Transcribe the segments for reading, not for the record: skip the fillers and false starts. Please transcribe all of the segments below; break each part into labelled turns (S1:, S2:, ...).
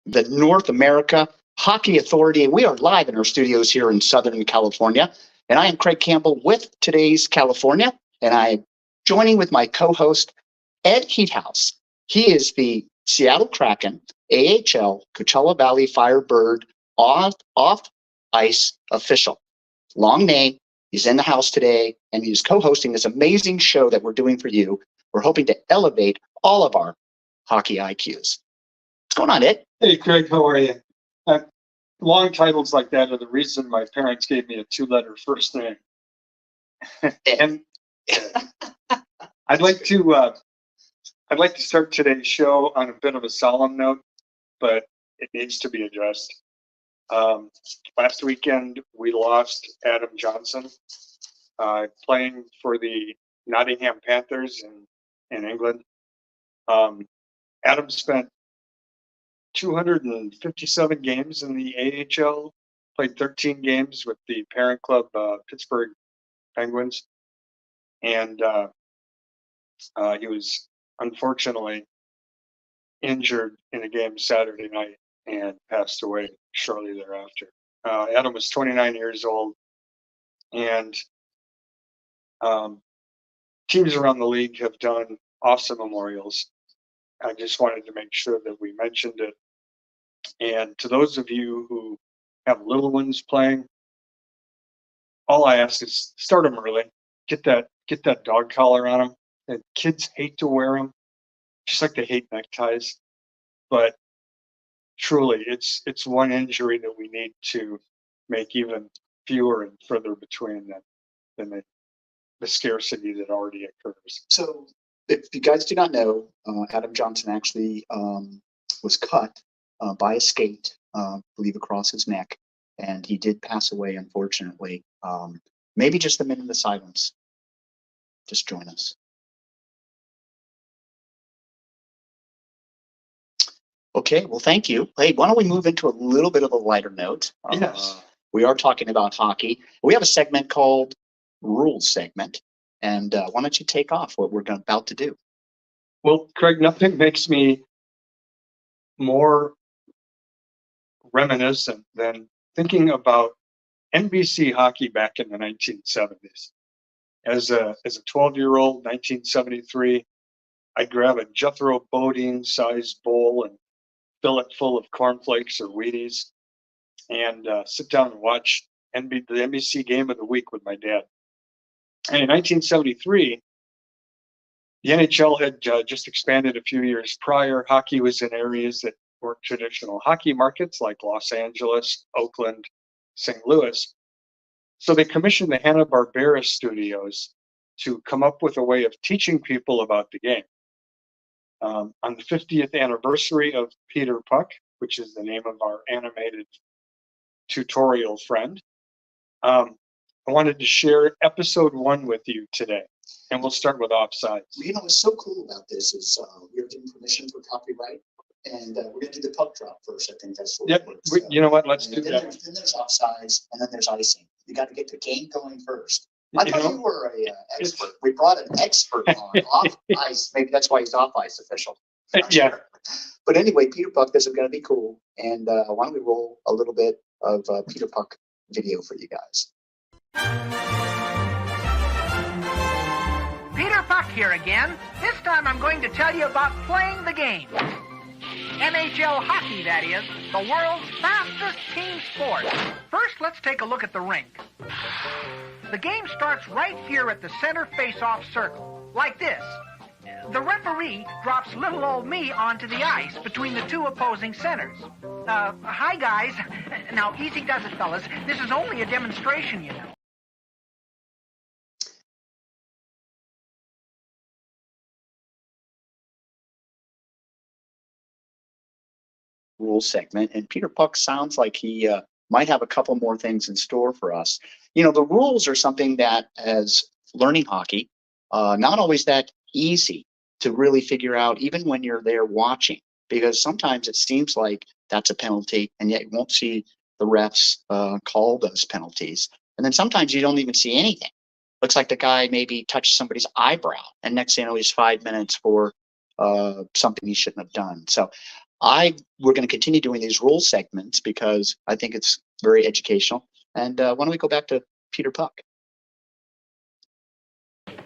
S1: the North America Hockey Authority. And we are live in our studios here in Southern California. And I am Craig Campbell with Today's California. And I'm joining with my co-host, Ed Heathouse. He is the Seattle Kraken AHL Coachella Valley Firebird off-ice official. Long name. He's in the house today, and he's co-hosting this amazing show that we're doing for you. We're hoping to elevate all of our hockey IQs. What's going on, Ed?
S2: Hey, Craig, how are you? Long titles like that are the reason my parents gave me a two-letter first name. And I'd like to start today's show on a bit of a solemn note, but it needs to be addressed. Last weekend, we lost Adam Johnson, playing for the Nottingham Panthers in England. Adam spent 257 games in the AHL, played 13 games with the parent club, Pittsburgh Penguins. And he was unfortunately injured in a game Saturday night and passed away shortly thereafter. Adam was 29 years old, and teams around the league have done awesome memorials. I just wanted to make sure that we mentioned it. And to those of you who have little ones playing, all I ask is start them early. Get that dog collar on them. And kids hate to wear them, just like they hate neckties. But truly, it's one injury that we need to make even fewer and further between than the scarcity that already occurs.
S1: So, if you guys do not know, Adam Johnson actually was cut by a skate, I believe across his neck, and he did pass away, unfortunately. Maybe just a minute of silence. Just join us. Okay, well, thank you. Hey, why don't we move into a little bit of a lighter note?
S2: Yes.
S1: We are talking about hockey. We have a segment called Rules Segment, and why don't you take off what we're about to do?
S2: Well, Craig, nothing makes me more reminiscent than thinking about NBC hockey back in the 1970s. As a 12-year-old, 1973, I'd grab a Jethro Bodine-sized bowl and fill it full of cornflakes or Wheaties, and sit down and watch the NBC game of the week with my dad. And in 1973, the NHL had just expanded a few years prior. Hockey was in areas that weren't traditional hockey markets like Los Angeles, Oakland, St. Louis. So they commissioned the Hanna-Barbera studios to come up with a way of teaching people about the game. On the 50th anniversary of Peter Puck, which is the name of our animated tutorial friend, I wanted to share episode 1 with you today, and we'll start with offsides.
S1: You know, what's so cool about this is we're getting permission for copyright, and we're going to do the puck drop first. I think that's what
S2: Yep. You know what? Let's do that.
S1: Then there's offsides, and then there's icing. You got to get the game going first. I thought you were an expert. We brought an expert on off ice. Maybe that's why he's off ice official.
S2: Yeah.
S1: Sure. But anyway, Peter Puck, this is going to be cool. And why don't we roll a little bit of Peter Puck video for you guys?
S3: Peter Puck here again. This time I'm going to tell you about playing the game. NHL hockey, that is, the world's fastest team sport. First, let's take a look at the rink. The game starts right here at the center face-off circle, like this. The referee drops little old me onto the ice between the two opposing centers. Hi, guys. Now, easy does it, fellas. This is only a demonstration, you know.
S1: Rule segment, and Peter Puck sounds like he might have a couple more things in store for us. You know, the rules are something that, as learning hockey, not always that easy to really figure out, even when you're there watching, because sometimes it seems like that's a penalty, and yet you won't see the refs call those penalties. And then sometimes you don't even see anything. Looks like the guy maybe touched somebody's eyebrow, and next thing you know, he's 5 minutes for something he shouldn't have done. So We're going to continue doing these rule segments because I think it's very educational. And why don't we go back to Peter Puck?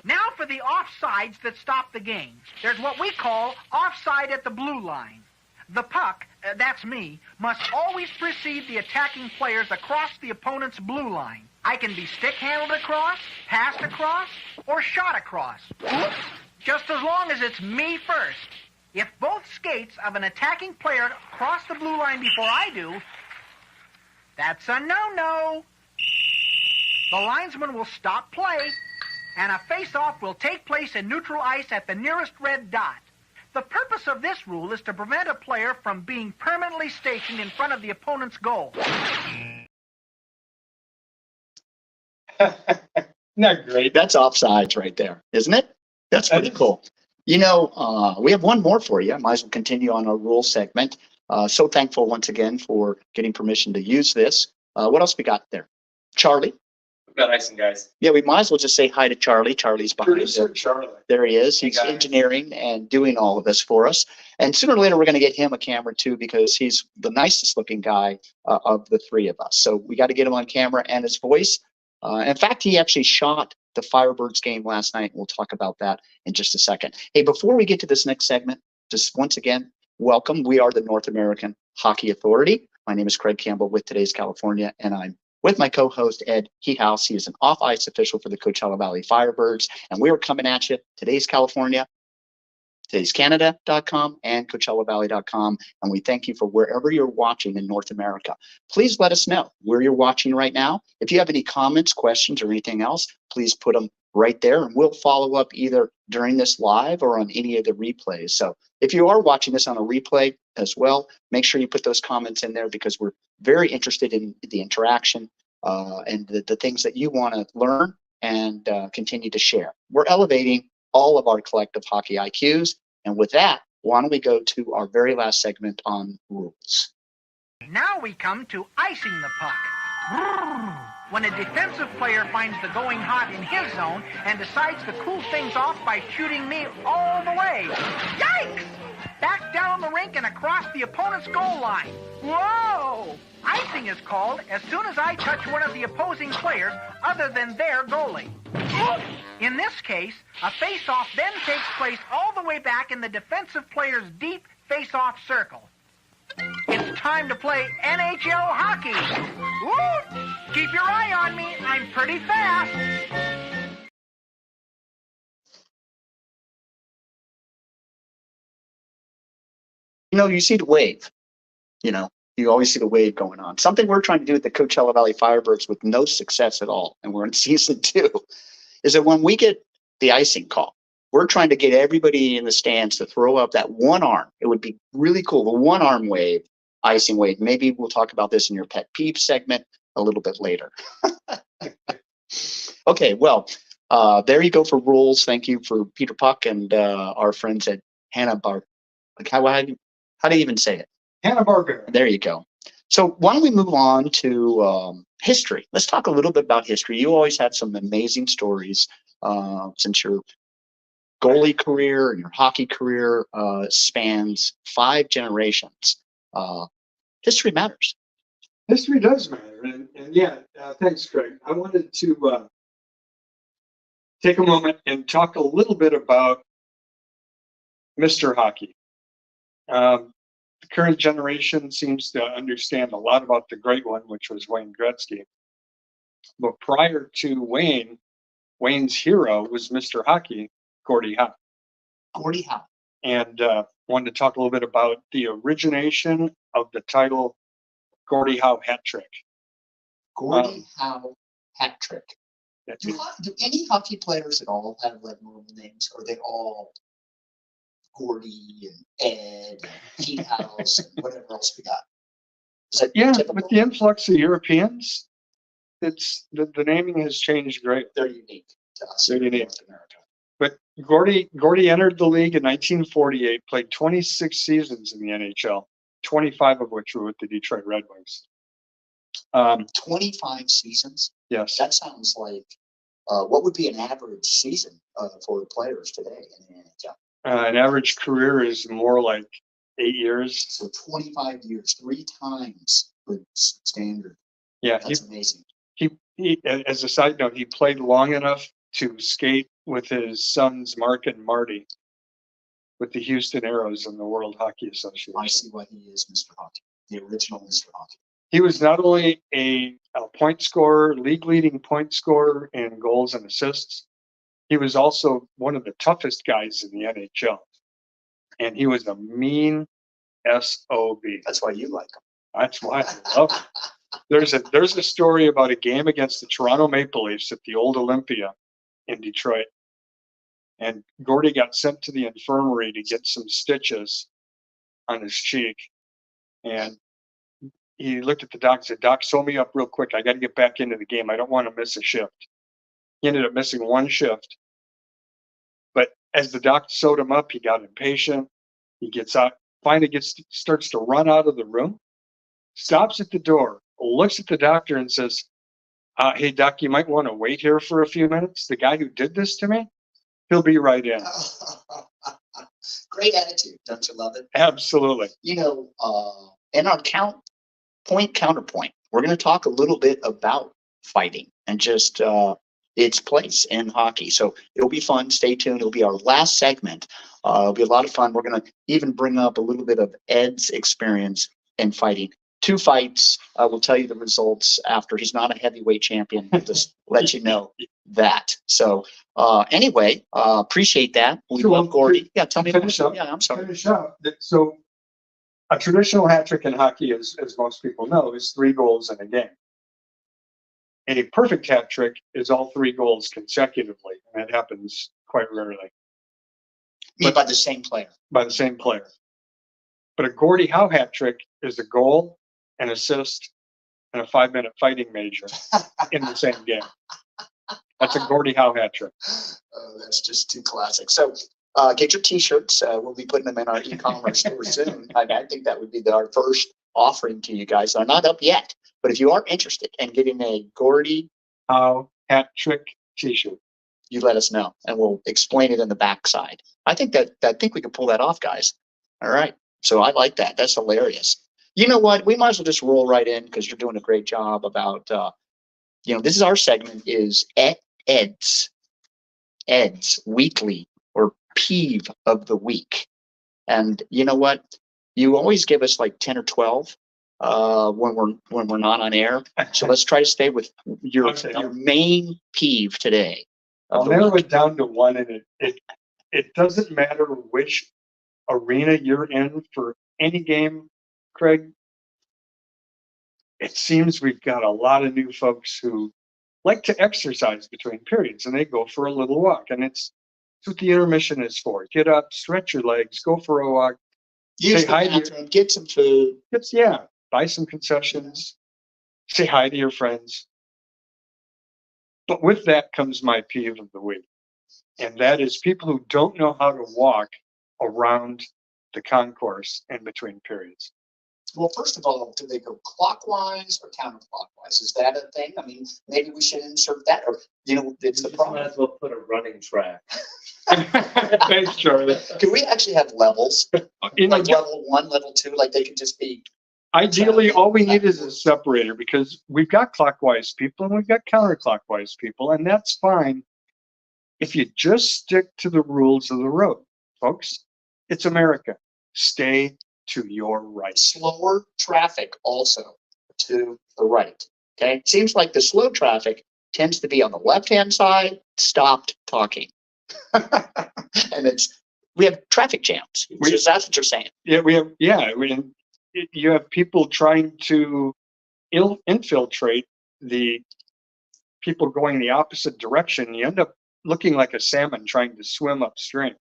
S3: Now for the offsides that stop the game. There's what we call offside at the blue line. The puck, that's me, must always precede the attacking players across the opponent's blue line. I can be stick-handled across, passed across, or shot across. Oops, just as long as it's me first. If both skates of an attacking player cross the blue line before I do, that's a no-no. The linesman will stop play, and a face-off will take place in neutral ice at the nearest red dot. The purpose of this rule is to prevent a player from being permanently stationed in front of the opponent's goal.
S2: Not great.
S1: That's offsides right there, isn't it? That's pretty cool. You know, we have one more for you. I might as well continue on our rule segment. So thankful once again for getting permission to use this. What else we got there? Charlie?
S4: We've got icing, guys.
S1: Yeah, we might as well just say hi to Charlie. Charlie's behind
S2: Producer
S1: it.
S2: Charlie.
S1: There he is. He's
S4: Hey, guys.
S1: engineering and doing all of this for us. And sooner or later, we're going to get him a camera too, because he's the nicest looking guy of the three of us. So we got to get him on camera and his voice. In fact, he actually shot the Firebirds game last night. We'll talk about that in just a second. Hey, before we get to this next segment, just once again, welcome. We are the North American Hockey Authority. My name is Craig Campbell with Today's California, and I'm with my co-host, Ed Heathouse. He is an off-ice official for the Coachella Valley Firebirds, and we are coming at you, Today's California, todayscanada.com, and coachellavalley.com, and we thank you for wherever you're watching in North America. Please let us know where you're watching right now. If you have any comments, questions, or anything else, please put them right there, and we'll follow up either during this live or on any of the replays. So if you are watching this on a replay as well, make sure you put those comments in there, because we're very interested in the interaction and the things that you want to learn and continue to share. We're elevating all of our collective hockey IQs. And with that, why don't we go to our very last segment on rules.
S3: Now we come to icing the puck. When a defensive player finds the going hot in his zone and decides to cool things off by shooting me all the way. Yikes! Back down the rink and across the opponent's goal line. Whoa! Icing is called as soon as I touch one of the opposing players other than their goalie. In this case, a face-off then takes place all the way back in the defensive player's deep face-off circle. It's time to play NHL hockey. Woo! Keep your eye on me. I'm pretty fast.
S1: You know, you see the wave. You know, you always see the wave going on. Something we're trying to do at the Coachella Valley Firebirds with no success at all, and we're in season 2, is that when we get the icing call, we're trying to get everybody in the stands to throw up that one arm. It would be really cool, the one arm wave, icing wave. Maybe we'll talk about this in your pet peeve segment a little bit later. Okay, well, there you go for rules. Thank you for Peter Puck and our friends at Hanna-Barbera. Like how do you even say it?
S2: Hanna-Barbera.
S1: There you go. So why don't we move on to history? Let's talk a little bit about history. You always had some amazing stories since your goalie career and your hockey career spans 5 generations. History matters.
S2: History does matter. And yeah, thanks, Craig. I wanted to take a moment and talk a little bit about Mr. Hockey. The current generation seems to understand a lot about the great one, which was Wayne Gretzky. But prior to Wayne, Wayne's hero was Mr. Hockey, Gordie Howe.
S1: Gordie Howe.
S2: And wanted to talk a little bit about the origination of the title Gordie Howe Hat Trick.
S1: Gordie Howe hat trick.
S2: That's
S1: Do any hockey players at all have like normal names, or are they all Gordie and Ed and Heathouse and whatever else we got? Is that
S2: Yeah,
S1: typical?
S2: with the influx of Europeans, it's the naming has changed greatly.
S1: They're unique to us
S2: They're
S1: in
S2: unique.
S1: North America.
S2: But Gordie entered the league in 1948, played 26 seasons in the NHL, 25 of which were with the Detroit Red Wings.
S1: 25 seasons?
S2: Yes.
S1: That sounds like what would be an average season for players today in the NHL?
S2: An average career is more like 8 years.
S1: So 25 years, 3 times the standard.
S2: Yeah,
S1: That's amazing.
S2: he, as a side note, he played long enough to skate with his sons, Mark and Marty, with the Houston Aeros in the World Hockey Association.
S1: I see why he is Mr. Hockey, the original Mr. Hockey.
S2: He was not only a point scorer, league-leading point scorer in goals and assists, he was also one of the toughest guys in the NHL. And he was a mean SOB.
S1: That's why you like him.
S2: That's why I love him. There's a story about a game against the Toronto Maple Leafs at the old Olympia in Detroit. And Gordy got sent to the infirmary to get some stitches on his cheek. And he looked at the doc and said, "Doc, sew me up real quick. I got to get back into the game. I don't want to miss a shift." He ended up missing 1 shift. But as the doc sewed him up, he got impatient. He gets out, finally starts to run out of the room, stops at the door, looks at the doctor and says, "Hey, doc, you might want to wait here for a few minutes. The guy who did this to me, he'll be right in."
S1: Great attitude. Don't you love it?
S2: Absolutely.
S1: You know, in our counterpoint, we're going to talk a little bit about fighting and just its place in hockey. So it'll be fun. Stay tuned. It'll be our last segment. It'll be a lot of fun. We're going to even bring up a little bit of Ed's experience in fighting. 2 fights. We'll tell you the results after. He's not a heavyweight champion. We'll just let you know that. So anyway, appreciate that. We
S2: Sure.
S1: love Gordy. Yeah, tell me.
S2: Finish up.
S1: Yeah, I'm sorry.
S2: Finish up. So a traditional hat trick in hockey, as most people know, is 3 goals in a game. A perfect hat trick is all 3 goals consecutively, and that happens quite rarely.
S1: By the same player.
S2: By the same player. But a Gordie Howe hat trick is a goal, an assist, and a 5-minute fighting major in the same game. That's a Gordie Howe hat trick.
S1: Oh, that's just too classic. So get your T-shirts. We'll be putting them in our e-commerce store soon. I think that would be our first offering to you guys. They're not up yet, but if you are interested in getting a Gordie
S2: Howe hat trick T-shirt,
S1: you let us know, and we'll explain it in the backside. I think we can pull that off, guys. All right. So I like that. That's hilarious. You know what? We might as well just roll right in because you're doing a great job about, this is our segment is Ed's weekly or peeve of the week. And you know what? You always give us like 10 or 12 when we're not on air. So let's try to stay with your main peeve today.
S2: I'll narrow it down to 1, and it doesn't matter which arena you're in for any game, Craig. It seems we've got a lot of new folks who like to exercise between periods, and they go for a little walk, and it's what the intermission is for. Get up, stretch your legs, go for a walk,
S1: use the bathroom, get some food.
S2: Buy some concessions, say hi to your friends. But with that comes my peeve of the week, and that is people who don't know how to walk around the concourse in between periods.
S1: Well, first of all, do they go clockwise or counterclockwise? Is that a thing? I mean, maybe we should insert that, or it's the problem.
S4: Might as well put a running track.
S2: Thanks, Charlie.
S1: Can we actually have levels? Like level 1, level 2, like they can just be.
S2: Ideally, all we need is a separator because we've got clockwise people and we've got counterclockwise people, and that's fine if you just stick to the rules of the road, folks. It's America. Stay to your right.
S1: Slower traffic also to the right. Okay. Seems like the slow traffic tends to be on the left-hand side, stopped talking. And we have traffic jams. That's what you're saying.
S2: Yeah, you have people trying to infiltrate the people going the opposite direction. You end up looking like a salmon trying to swim upstream.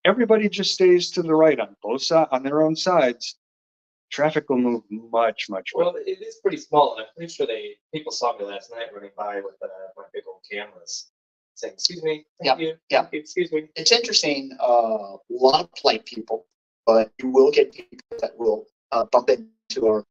S2: Everybody just stays to the right on both sides, on their own sides. Traffic will move much, much better.
S4: Well, it is pretty small, and I'm pretty sure people saw me last night running by with my big old cameras, saying, "Excuse me, thank you, excuse me."
S1: It's interesting. A lot of polite people, but you will get people that will bump into our.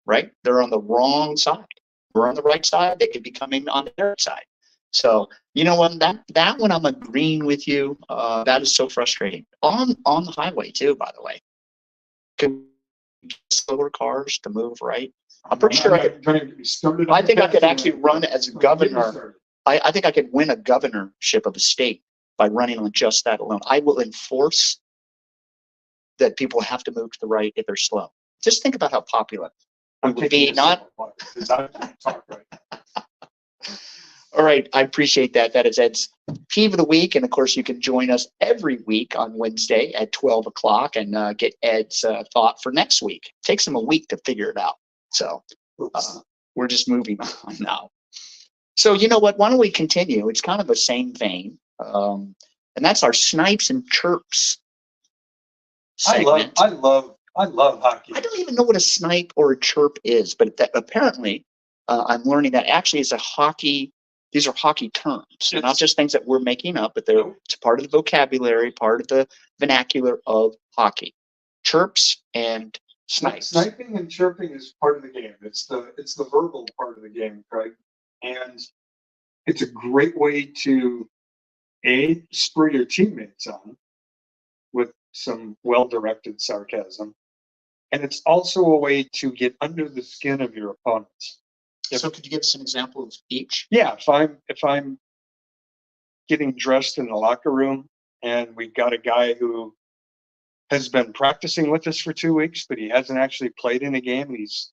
S1: Right, they're on the wrong side. We're on the right side. They could be coming on their side. So you know what, that one I'm agreeing with you. That is so frustrating on the highway too. By the way, can we get slower cars to move right? I'm pretty sure I could. I think I could actually run as a governor. I think I could win a governorship of a state by running on just that alone. I will enforce that people have to move to the right if they're slow. Just think about how popular it would be. Not. All right, I appreciate that. That is Ed's peeve of the week, and of course, you can join us every week on Wednesday at 12 o'clock and get Ed's thought for next week. It takes him a week to figure it out, so we're just moving on now. So you know what? Why don't we continue? It's kind of the same vein, and that's our snipes and chirps segment.
S2: I love hockey.
S1: I don't even know what a snipe or a chirp is, but that apparently I'm learning that actually is a hockey. These are hockey terms. They're not just things that we're making up, but it's part of the vocabulary, part of the vernacular of hockey. Chirps and snipes.
S2: Sniping and chirping is part of the game. It's the verbal part of the game, Craig. And it's a great way to spur your teammates on with some well-directed sarcasm. And it's also a way to get under the skin of your opponents.
S1: So could you give us an example of each?
S2: Yeah, if I'm getting dressed in the locker room and we've got a guy who has been practicing with us for 2 weeks, but he hasn't actually played in a game, he's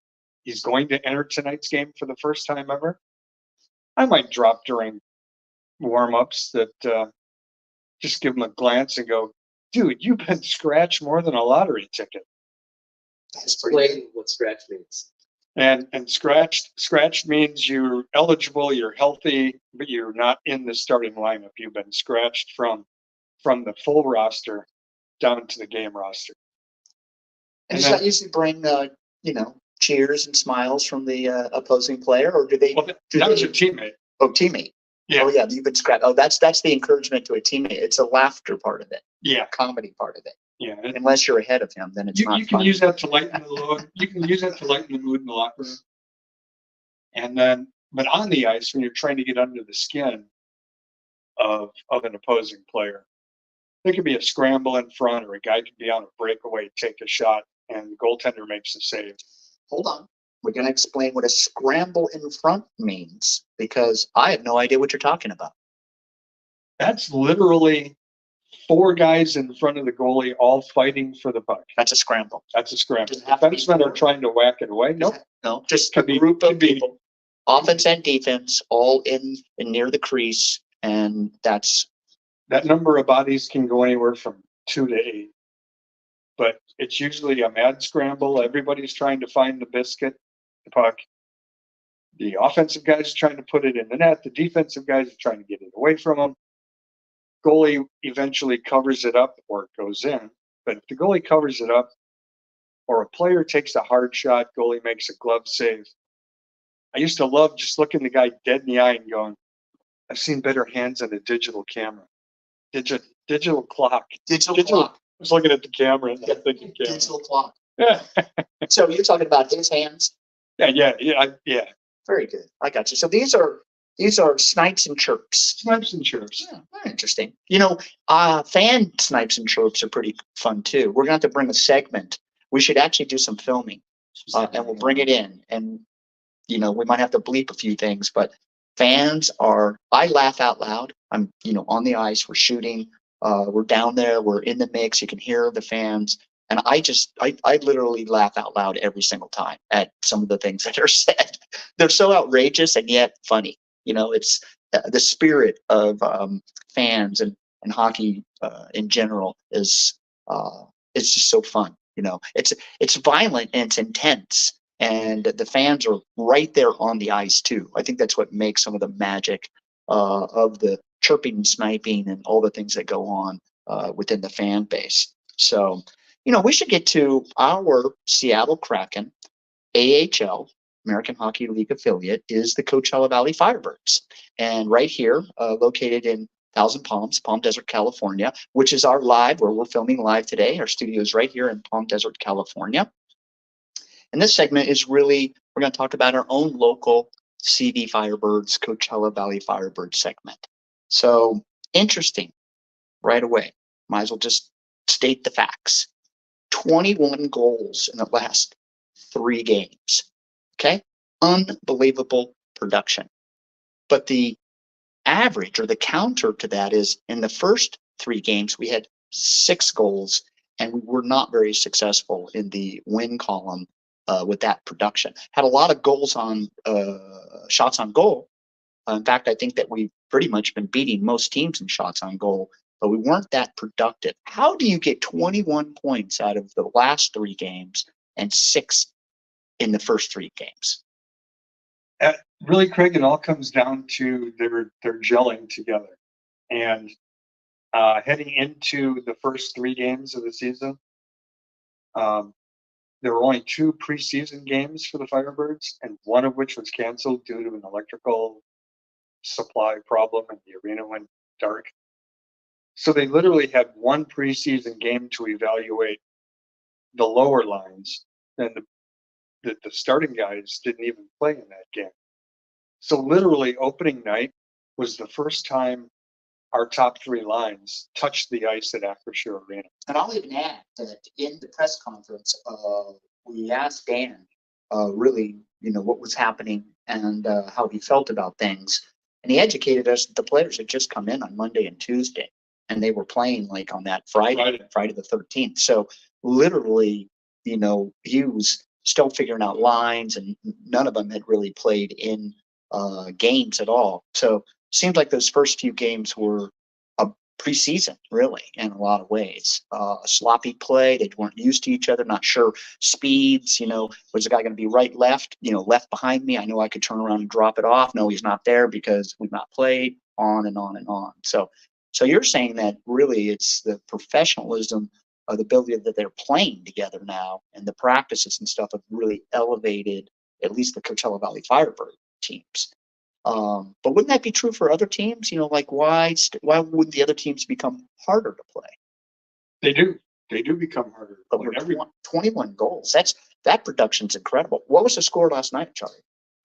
S2: going to enter tonight's game for the first time ever, I might drop during warm-ups that just give him a glance and go, dude, you've been scratched more than a lottery ticket.
S4: Explain what scratch means.
S2: And scratched means you're eligible, you're healthy, but you're not in the starting lineup. You've been scratched from the full roster down to the game roster.
S1: And does that usually bring cheers and smiles from the opposing player, or do they?
S2: Well, that was your teammate.
S1: Oh, teammate.
S2: Yeah.
S1: Oh, yeah. You've been scratched. Oh, that's the encouragement to a teammate. It's a laughter part of it.
S2: Yeah.
S1: Comedy part of it.
S2: Yeah.
S1: Unless you're ahead of him, then it's not.
S2: You can use that to lighten the load. You can use that to lighten the mood in the locker room. And then, but on the ice, when you're trying to get under the skin of an opposing player, there could be a scramble in front, or a guy could be on a breakaway, take a shot, and the goaltender makes a save.
S1: Hold on. We're going to explain what a scramble in front means, because I have no idea what you're talking about.
S2: That's literally 4 guys in front of the goalie all fighting for the puck.
S1: That's a scramble.
S2: That's a scramble.
S1: Does it have to be
S2: Defensemen are
S1: 4?
S2: trying to whack it away. Nope.
S1: No, just
S2: Could
S1: a
S2: be-
S1: group of
S2: could be-
S1: people, offense and defense, all in and near the crease, and that's
S2: That number of bodies can go anywhere from 2 to 8. But it's usually a mad scramble. Everybody's trying to find the biscuit, the puck. The offensive guys are trying to put it in the net. The defensive guys are trying to get it away from them. Goalie eventually covers it up or it goes in. But if the goalie covers it up or a player takes a hard shot, goalie makes a glove save. I used to love just looking the guy dead in the eye and going, I've seen better hands on a digital camera. Digital clock.
S1: digital clock.
S2: I was looking at the camera and I'm thinking camera.
S1: Digital clock.
S2: Yeah.
S1: So you're talking about his hands?
S2: Yeah.
S1: Very good. I got you. So these are snipes and chirps.
S2: Snipes and chirps.
S1: Yeah, very interesting. Fan snipes and chirps are pretty fun too. We're gonna have to bring a segment. We should actually do some filming, and we'll bring it in. And we might have to bleep a few things, but fans are. I laugh out loud. I'm on the ice. We're shooting. We're down there. We're in the mix. You can hear the fans. And I literally laugh out loud every single time at some of the things that are said. They're so outrageous and yet funny. It's the spirit of fans and hockey in general is it's just so fun. It's violent and it's intense, and the fans are right there on the ice too. I think that's what makes some of the magic of the chirping and sniping and all the things that go on within the fan base. So. We should get to our Seattle Kraken, AHL, American Hockey League affiliate, is the Coachella Valley Firebirds. And right here, located in Thousand Palms, Palm Desert, California, which is our live, where we're filming live today. Our studio is right here in Palm Desert, California. And this segment is really, we're going to talk about our own local CV Firebirds, Coachella Valley Firebirds segment. So interesting right away. Might as well just state the facts. 21 goals in the last 3 games. Okay? Unbelievable production. But the average or the counter to that is in the first 3 games, we had 6 goals and we were not very successful in the win column with that production. Had a lot of goals on shots on goal. In fact, I think that we've pretty much been beating most teams in shots on goal, but we weren't that productive. How do you get 21 points out of the last 3 games and 6 in the first 3 games?
S2: Really, Craig, it all comes down to their gelling together. And heading into the first 3 games of the season, there were only 2 preseason games for the Firebirds, and one of which was canceled due to an electrical supply problem and the arena went dark. So they literally had 1 preseason game to evaluate the lower lines, and the starting guys didn't even play in that game. So literally opening night was the first time our top 3 lines touched the ice at Acrisure Arena.
S1: And I'll even add that in the press conference, we asked Dan really, what was happening and how he felt about things. And he educated us that the players had just come in on Monday and Tuesday, and they were playing like on that Friday the 13th. So literally, he was still figuring out lines, and none of them had really played in games at all. So seemed like those first few games were a preseason, really, in a lot of ways. Sloppy play. They weren't used to each other, not sure speeds. Was the guy going to be right, left, left behind me? I know I could turn around and drop it off. No, he's not there because we've not played, on and on and on. So you're saying that really it's the professionalism of the ability that they're playing together now, and the practices and stuff have really elevated at least the Coachella Valley Firebird teams. But wouldn't that be true for other teams? Like why would the other teams become harder to play?
S2: They do become harder.
S1: But we're 21 goals. That production's incredible. What was the score last night, Charlie?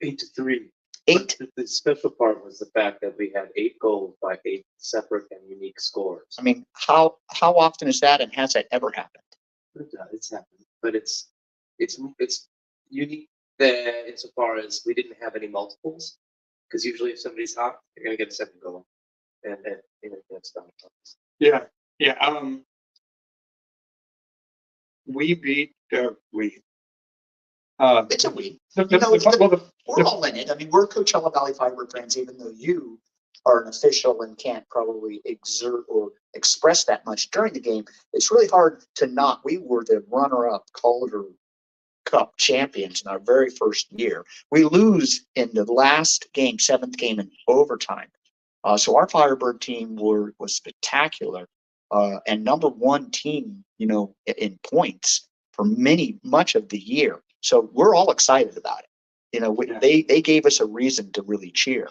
S5: 8-3.
S1: 8.
S5: But the special part was the fact that we had 8 goals by 8 separate and unique scores.
S1: I mean, how often is that, and has that ever happened?
S5: It's happened, but it's unique insofar as we didn't have any multiples. Because usually, if somebody's hot, they're going to get a second goal, and that's done.
S2: Yeah. We beat we.
S1: It's a we. We're all in it. I mean, we're Coachella Valley Firebird fans, even though you are an official and can't probably exert or express that much during the game. It's really hard to not. We were the runner-up Calder Cup champions in our very first year. We lose in the last game, 7th game in overtime. So our Firebird team was spectacular and number 1 team, in points for much of the year. So we're all excited about it. They gave us a reason to really cheer.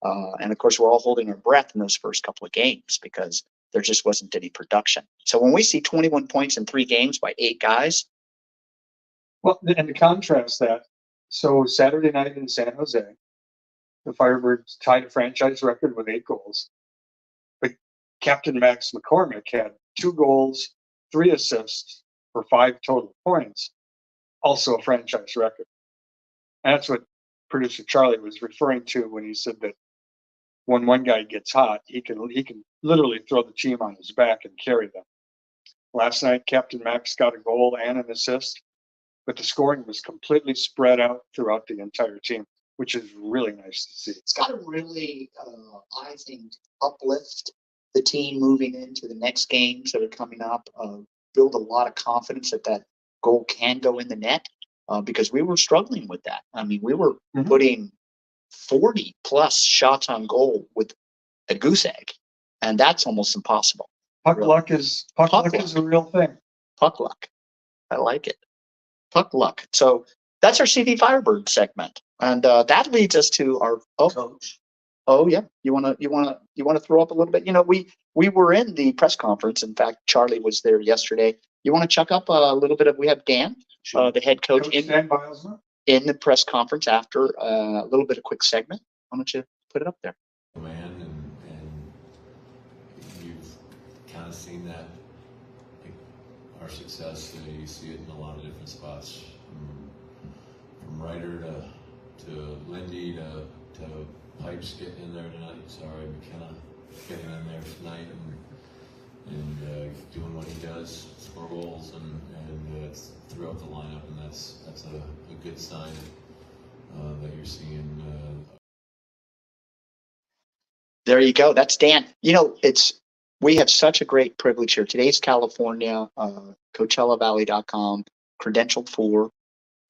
S1: And of course, we're all holding our breath in those first couple of games because there just wasn't any production. So when we see 21 points in 3 games by 8 guys.
S2: Well, and to contrast that, so Saturday night in San Jose, the Firebirds tied a franchise record with 8 goals. But Captain Max McCormick had 2 goals, 3 assists for 5 total points, also a franchise record. And that's what producer Charlie was referring to when he said that when one guy gets hot, he can literally throw the team on his back and carry them. Last night, Captain Max got a goal and an assist, but the scoring was completely spread out throughout the entire team, which is really nice to see.
S1: It's got to really, I think, uplift the team moving into the next games that are coming up, build a lot of confidence that goal can go in the net, because we were struggling with that. I mean, we were putting 40 plus shots on goal with a goose egg, and that's almost impossible.
S2: Puck luck is a real thing.
S1: Puck luck. I like it. Puck luck. So that's our CV Firebird segment, and that leads us to our coach. Oh yeah, you wanna throw up a little bit? We were in the press conference. In fact, Charlie was there yesterday. You want to chuck up a little bit of? We have Dan, the head coach.
S2: Dan Bilesma.
S1: in the press conference after a little bit of quick segment. Why don't you put it up there?
S6: Man, and you've kind of seen that, like our success. You see it in a lot of different spots, from Ryder to Lindy to Pipes getting in there tonight. Sorry, McKenna getting in there tonight and doing what he does, score goals and it's throughout the lineup, and that's a good sign that you're seeing.
S1: There you go. That's Dan. We have such a great privilege here. Today's California, CoachellaValley.com, credentialed for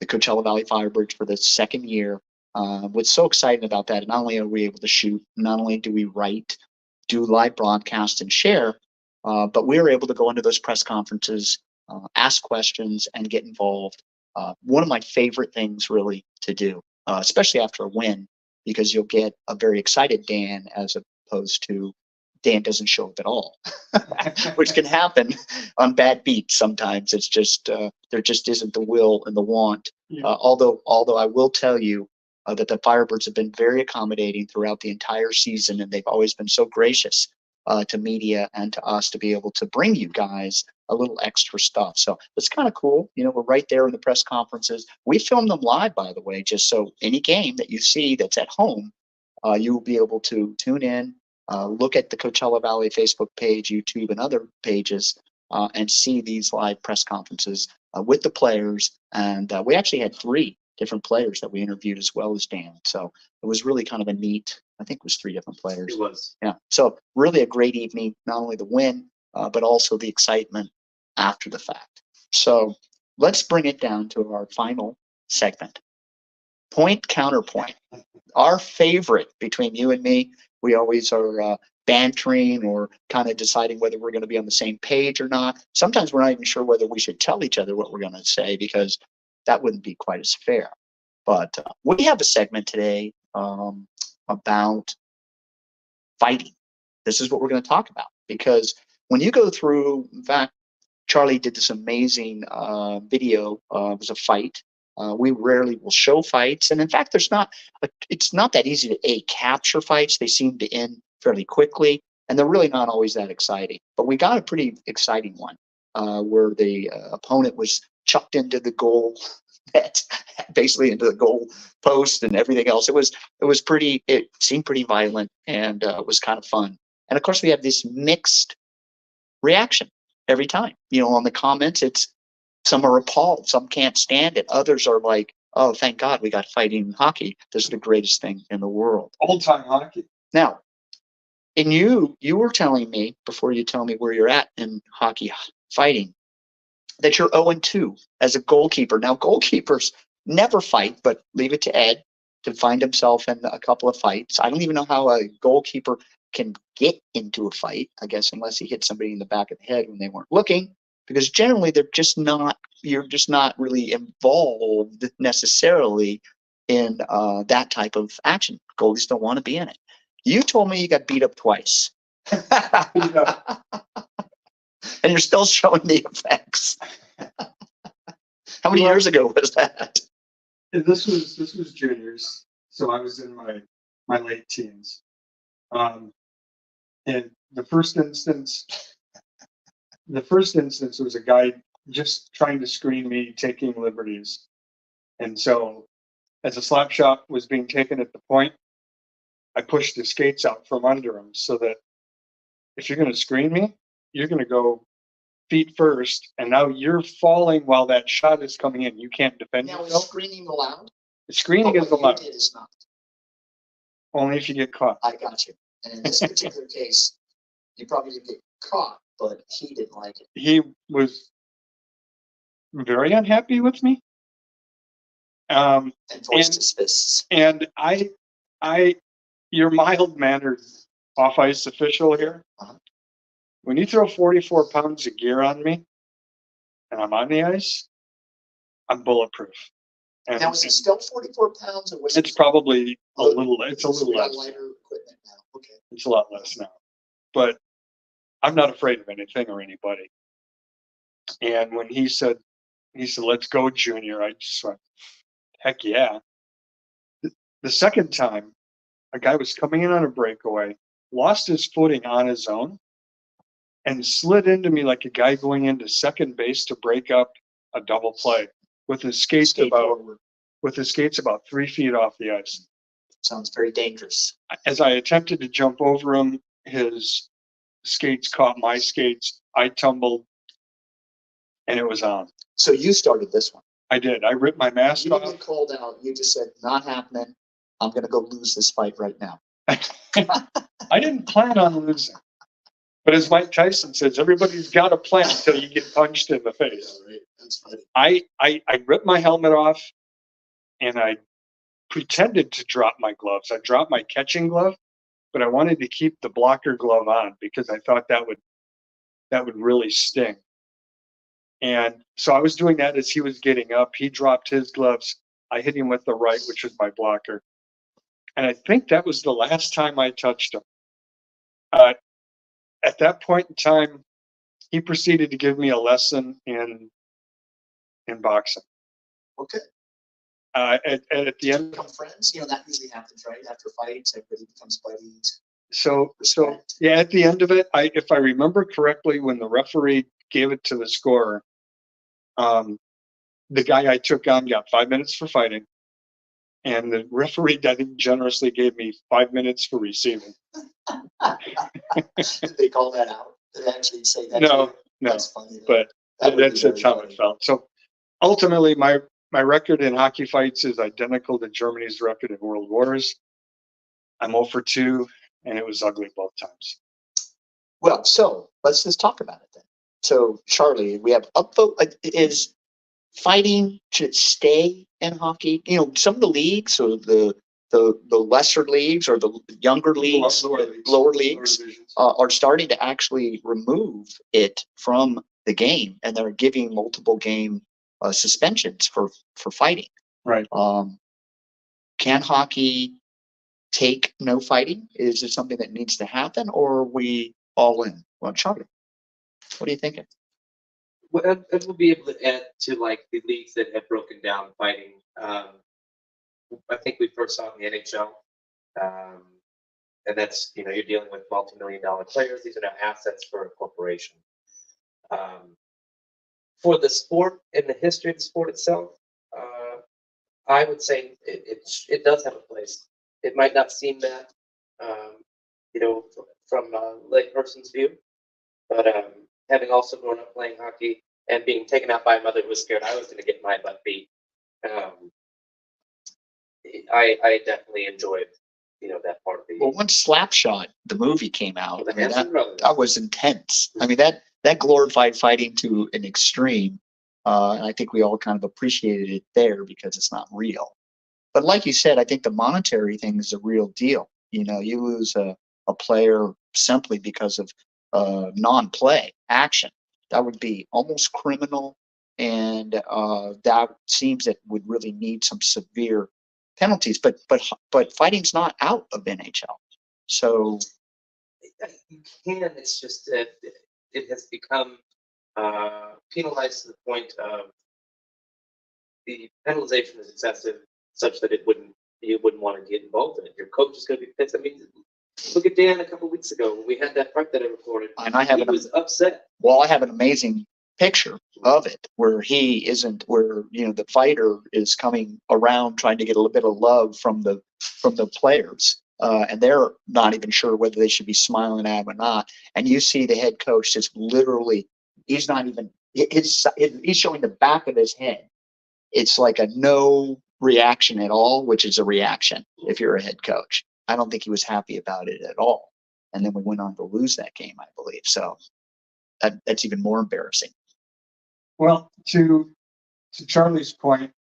S1: the Coachella Valley Firebirds for the second year. What's so exciting about that, not only are we able to shoot, not only do we write, do live broadcast and share, but we are able to go into those press conferences, ask questions, and get involved. One of my favorite things really to do, especially after a win, because you'll get a very excited Dan as opposed to Dan doesn't show up at all, which can happen on bad beats sometimes. It's just there just isn't the will and the want. Although I will tell you that the Firebirds have been very accommodating throughout the entire season, and they've always been so gracious to media and to us to be able to bring you guys a little extra stuff. So it's kind of cool. We're right there in the press conferences. We film them live, by the way, just so any game that you see that's at home, you will be able to tune in, look at the Coachella Valley Facebook page, YouTube, and other pages, and see these live press conferences with the players. And we actually had 3 different players that we interviewed as well as Dan. So it was really kind of a neat, I think it was 3 different players.
S5: It was.
S1: Yeah. So really a great evening, not only the win, but also the excitement after the fact. So let's bring it down to our final segment. Point, counterpoint. Our favorite between you and me, we always are bantering or kind of deciding whether we're going to be on the same page or not. Sometimes we're not even sure whether we should tell each other what we're going to say, because that wouldn't be quite as fair. But we have a segment today about fighting. This is what we're going to talk about, because when you go through, in fact, Charlie did this amazing video. It was a fight. We rarely will show fights, and in fact, it's not that easy to capture fights. They seem to end fairly quickly, and they're really not always that exciting. But we got a pretty exciting one where the opponent was chucked into the goal net, basically into the goal post and everything else. It seemed pretty violent, and it was kind of fun. And of course, we have this mixed reaction every time. On the comments, some are appalled, some can't stand it, others are like, oh, thank God we got fighting in hockey. This is the greatest thing in the world.
S2: Old-time hockey.
S1: Now, and you were telling me, before you tell me where you're at in hockey fighting, that you're 0-2 as a goalkeeper. Now, goalkeepers never fight, but leave it to Ed to find himself in a couple of fights. I don't even know how a goalkeeper can get into a fight, I guess, unless he hit somebody in the back of the head when they weren't looking, because generally you're just not really involved necessarily in that type of action. Goalies don't want to be in it. You told me you got beat up twice.
S2: Yeah.
S1: And you're still showing the effects. How many years ago was that?
S2: This was juniors, so I was in my late teens. And the first instance was a guy just trying to screen me, taking liberties. And so as a slap shot was being taken at the point, I pushed the skates out from under him, so that if you're going to screen me, you're going to go feet first, and now you're falling while that shot is coming in. You can't defend
S1: Now, is
S2: yourself.
S1: screening allowed?
S2: Screening is
S1: What you
S2: allowed,
S1: did is not.
S2: only if you get caught.
S1: I got you. And in this particular case, you probably didn't get caught, but he didn't like it.
S2: He was very unhappy with me.
S1: And voiced
S2: And-
S1: his fists.
S2: And you're mild-mannered off-ice official here.
S1: Uh-huh.
S2: When you throw 44 pounds of gear on me, and I'm on the ice, I'm bulletproof. And
S1: Now, is it still 44 pounds, or was
S2: it's
S1: it
S2: probably a little
S1: got
S2: less.
S1: lighter equipment now? Okay.
S2: It's a lot less now. But I'm not afraid of anything or anybody. And when he said, let's go, Junior, I just went, heck yeah. The second time, a guy was coming in on a breakaway, lost his footing on his own, and slid into me like a guy going into second base to break up a double play with his skates
S1: Skate
S2: about
S1: forward.
S2: 3 feet off the ice.
S1: Sounds very dangerous.
S2: As I attempted to jump over him, his skates caught my skates. I tumbled, and it was on.
S1: So you started this one.
S2: I did. I ripped my mask
S1: You didn't
S2: off.
S1: get called out. You just said, not happening. I'm going to go lose this fight right now.
S2: I didn't plan on losing. But as Mike Tyson says, everybody's got a plan until you get punched in the face.
S1: Right. That's funny.
S2: I ripped my helmet off, and I pretended to drop my gloves. I dropped my catching glove, but I wanted to keep the blocker glove on because I thought that would really sting. And so I was doing that as he was getting up. He dropped his gloves. I hit him with the right, which was my blocker. And I think that was the last time I touched him. At that point in time, he proceeded to give me a lesson in boxing.
S1: Okay.
S2: At the end,
S1: Become friends. That usually happens, right? After fights, everybody becomes buddies.
S2: so
S1: Respect.
S2: yeah, at the end of it, if I remember correctly, when the referee gave it to the scorer, the guy I took on got 5 minutes for fighting, and the referee, I think, generously gave me 5 minutes for receiving.
S1: Did they call that out? Did they actually say that?
S2: No,
S1: to you?
S2: no,
S1: That's funny.
S2: but
S1: That would be
S2: that's
S1: very
S2: how
S1: funny.
S2: it felt. So ultimately, my record in hockey fights is identical to Germany's record in World Wars. I'm 0 for 2, and it was ugly both times.
S1: Well, so let's just talk about it then. So, Charlie, we have upvote. Is fighting, should it stay in hockey? Some of the leagues, or the lesser leagues, or the younger leagues, lower leagues, are starting to actually remove it from the game, and they're giving multiple game suspensions for fighting.
S2: Right.
S1: Can hockey take no fighting? Is it something that needs to happen, or are we all in? Well, Charlie, what are you thinking?
S5: Well, and we'll be able to add to like the leagues that have broken down fighting. I think we first saw it in the NHL, and that's you're dealing with multi-million-dollar players. These are now assets for a corporation. For the sport and the history of the sport itself, I would say it does have a place. It might not seem that, from a layperson's view, but having also grown up playing hockey and being taken out by a mother who was scared I was going to get my butt beat, I definitely enjoyed, that part of the.
S1: Well, once Slapshot, the movie, came out,
S5: The Hanson brothers.
S1: that was intense. I mean, that glorified fighting to an extreme, and I think we all kind of appreciated it there because it's not real. But like you said, I think the monetary thing is a real deal. You lose a player simply because of non-play action. That would be almost criminal, and that seems that would really need some severe penalties. But fighting's not out of NHL, so
S5: You can. It's just that it has become penalized to the point of the penalization is excessive, such that you wouldn't want to get involved in it. Your coach is going to be pissed. I mean, look at Dan a couple weeks ago when we had that part that I recorded.
S1: and I
S5: was upset.
S1: Well, I have an amazing picture of it where the fighter is coming around trying to get a little bit of love from the players, and they're not even sure whether they should be smiling at him or not. And you see the head coach just literally, he's not even, he's showing the back of his head. It's like a no reaction at all, which is a reaction if you're a head coach. I don't think he was happy about it at all. And then we went on to lose that game, I believe. So that's even more embarrassing.
S2: Well, to Charlie's point,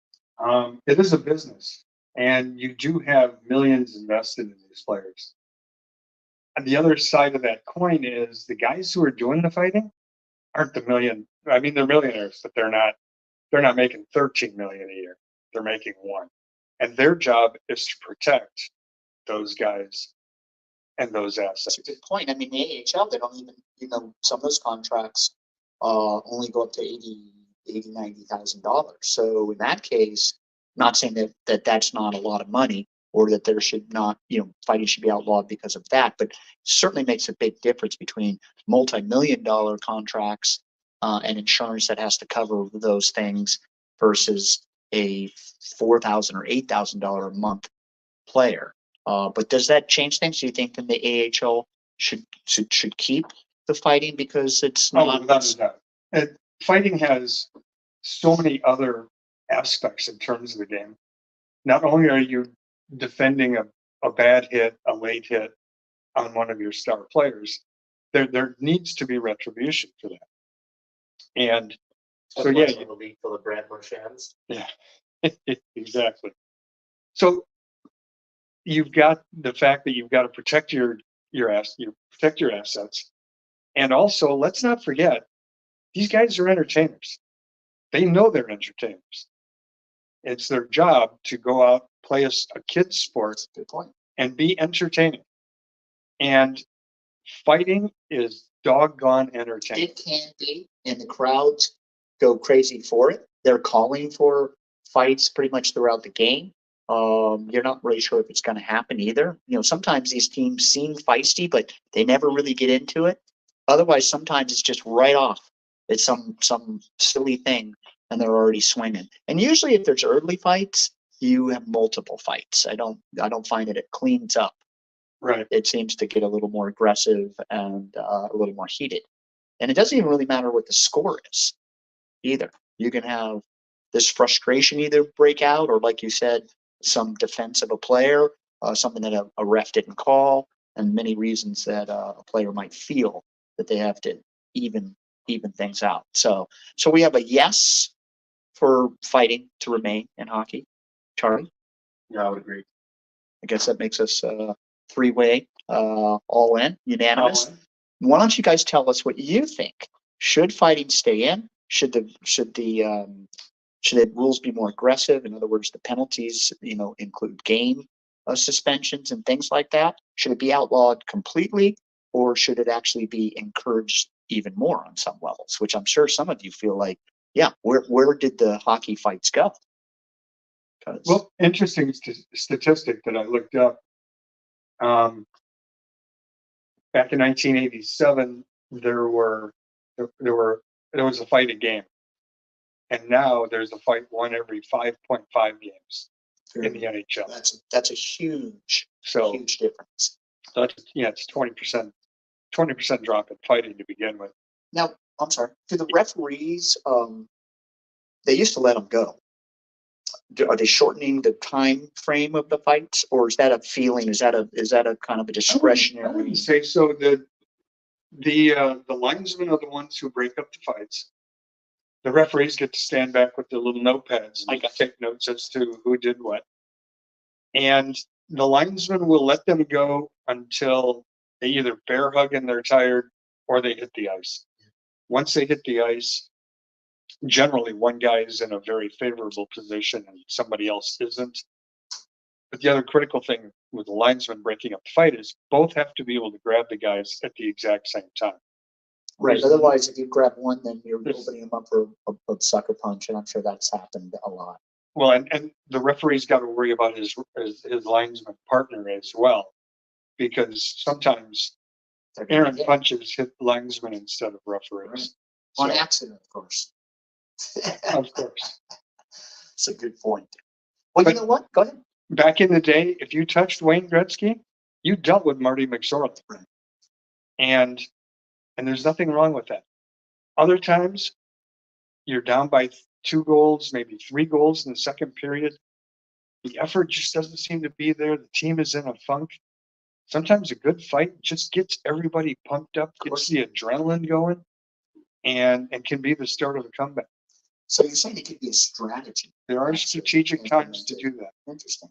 S2: it is a business, and you do have millions invested in these players. And the other side of that coin is the guys who are doing the fighting aren't they're millionaires, but they're not making 13 million a year. They're making 1. And their job is to protect those guys and those assets.
S1: That's a good point. I mean, the AHL, they don't even, some of those contracts only go up to $80,000, $90,000. So in that case, Not saying that's not a lot of money, or that there should not, fighting should be outlawed because of that, but certainly makes a big difference between multi-million-dollar contracts and insurance that has to cover those things versus a $4,000 or $8,000 a month player. But does that change things? Do you think that the AHL should keep the fighting because it's
S2: Oh,
S1: not?
S2: without a doubt. Fighting has so many other aspects in terms of the game. Not only are you defending a bad hit, a late hit on one of your star players, there needs to be retribution for that. And so, yeah,
S5: the league full of Brad Marchands.
S2: yeah, exactly. So you've got the fact that you've got to protect your assets, and also let's not forget these guys are entertainers. They know they're entertainers. It's their job to go out, play a kid's sport,
S1: Good point.
S2: and be entertaining. And fighting is doggone entertaining.
S1: It can be, and the crowds go crazy for it. They're calling for fights pretty much throughout the game. You're not really sure if it's going to happen either. Sometimes these teams seem feisty, but they never really get into it. Otherwise, sometimes it's just right off. It's some silly thing, and they're already swinging. And usually, if there's early fights, you have multiple fights. I don't find it cleans up.
S2: Right.
S1: It seems to get a little more aggressive and a little more heated. And it doesn't even really matter what the score is either. You can have this frustration either break out, or like you said, some defense of a player, something that a ref didn't call, and many reasons that a player might feel that they have to even things out. So we have a yes for fighting to remain in hockey. Charlie?
S5: Yeah, I would agree.
S1: I guess that makes us three-way, all in, unanimous.
S2: All in.
S1: Why don't you guys tell us what you think? Should fighting stay in? Should the rules be more aggressive? In other words, the penalties, include game suspensions and things like that. Should it be outlawed completely, or should it actually be encouraged even more on some levels? Which I'm sure some of you feel like, yeah, where did the hockey fights go?
S2: Well, interesting statistic that I looked up. Back in 1987, there was a fight a game, and now there's a fight one every 5.5 games in the NHL.
S1: That's a huge difference.
S2: So it's 20% drop in fighting to begin with.
S1: Now, I'm sorry. Do the referees? They used to let them go. Are they shortening the time frame of the fights, or is that a feeling? Is that a kind of a discretionary?
S2: I wouldn't say so. The linesmen are the ones who break up the fights. The referees get to stand back with their little notepads and take notes as to who did what. And the linesmen will let them go until they either bear hug and they're tired, or they hit the ice. Once they hit the ice, generally one guy is in a very favorable position and somebody else isn't. But the other critical thing with the linesman breaking up the fight is both have to be able to grab the guys at the exact same time.
S1: Right. Otherwise, if you grab one, then you're opening them up for a sucker punch, and I'm sure that's happened a lot.
S2: Well, and the referee's got to worry about his linesman partner as well, because sometimes errant punches hit linesmen instead of referees.
S1: Right. On accident, of course.
S2: Of course.
S1: That's a good point. Well, you know what? Go ahead.
S2: Back in the day, if you touched Wayne Gretzky, you dealt with Marty McSorley.
S1: Right.
S2: And there's nothing wrong with that. Other times, you're down by 2 goals, maybe 3 goals in the second period. The effort just doesn't seem to be there. The team is in a funk. Sometimes a good fight just gets everybody pumped up, gets the adrenaline going, and can be the start of a comeback.
S1: So you're saying it could be a strategy.
S2: There are strategic times to do that.
S1: Interesting.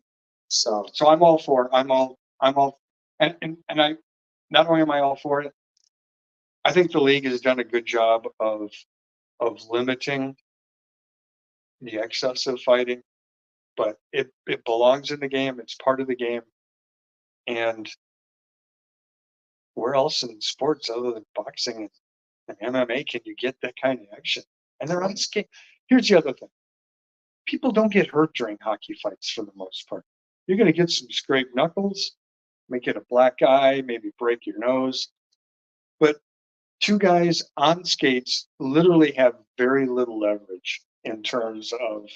S1: So
S2: I'm all for it. I'm all, and I, not only am I all for it, I think the league has done a good job of limiting the excess of fighting, but it belongs in the game. It's part of the game. And where else in sports other than boxing and MMA can you get that kind of action? And they're on skate. Here's the other thing. people don't get hurt during hockey fights for the most part. You're going to get some scraped knuckles, may get a black eye, maybe break your nose. But two guys on skates literally have very little leverage in terms of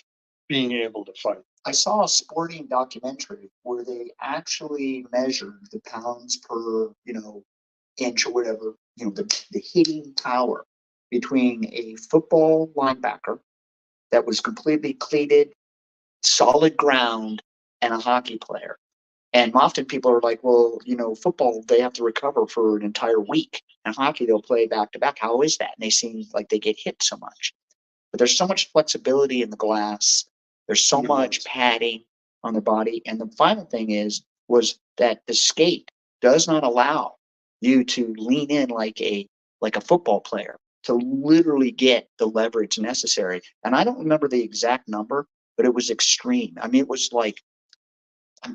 S2: being able to fight.
S1: I saw a sporting documentary where they actually measured the pounds per, inch or whatever, the hitting power between a football linebacker that was completely cleated, solid ground, and a hockey player. And often people are like, well, football, they have to recover for an entire week. And hockey, they'll play back to back. How is that? And they seem like they get hit so much. But there's so much flexibility in the glass. There's so much padding on the body. And the final thing was that the skate does not allow you to lean in like a football player to literally get the leverage necessary. And I don't remember the exact number, but it was extreme. I mean, it was like, I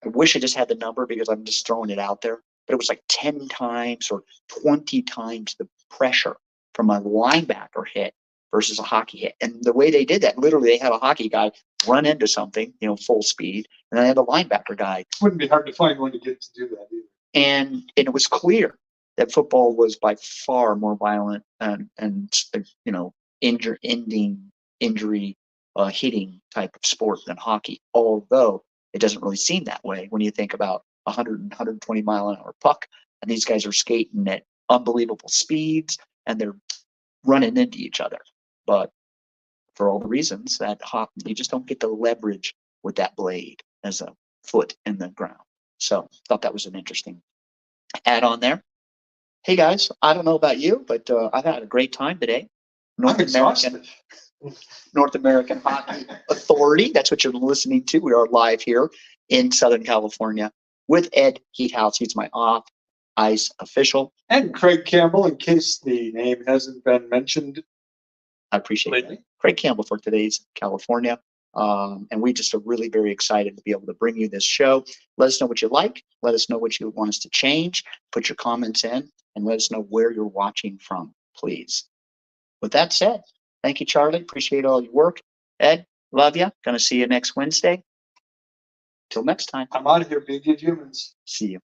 S1: wish I just had the number because I'm just throwing it out there, but it was like 10 times or 20 times the pressure from a linebacker hit versus a hockey hit. And the way they did that, literally they had a hockey guy run into something, full speed, and then they had a linebacker guy.
S2: Wouldn't be hard to find one to get to do that either.
S1: And it was clear that football was by far more violent and injury hitting type of sport than hockey, although it doesn't really seem that way when you think about 120 mile an hour puck, and these guys are skating at unbelievable speeds and they're running into each other. But for all the reasons that you just don't get the leverage with that blade as a foot in the ground. So thought that was an interesting add on there. Hey guys, I don't know about you, but I've had a great time today. North American Hockey Authority. That's what you're listening to. We are live here in Southern California with Ed Heathouse. He's my off ice official.
S2: And Craig Campbell, in case the name hasn't been mentioned.
S1: I appreciate that. Craig Campbell for today's California. And we just are really very excited to be able to bring you this show. Let us know what you like. Let us know what you want us to change. Put your comments in and let us know where you're watching from, please. With that said, thank you, Charlie. Appreciate all your work. Ed, love you. Gonna see you next Wednesday. Till next time.
S2: I'm out of here, big good humans.
S1: See you.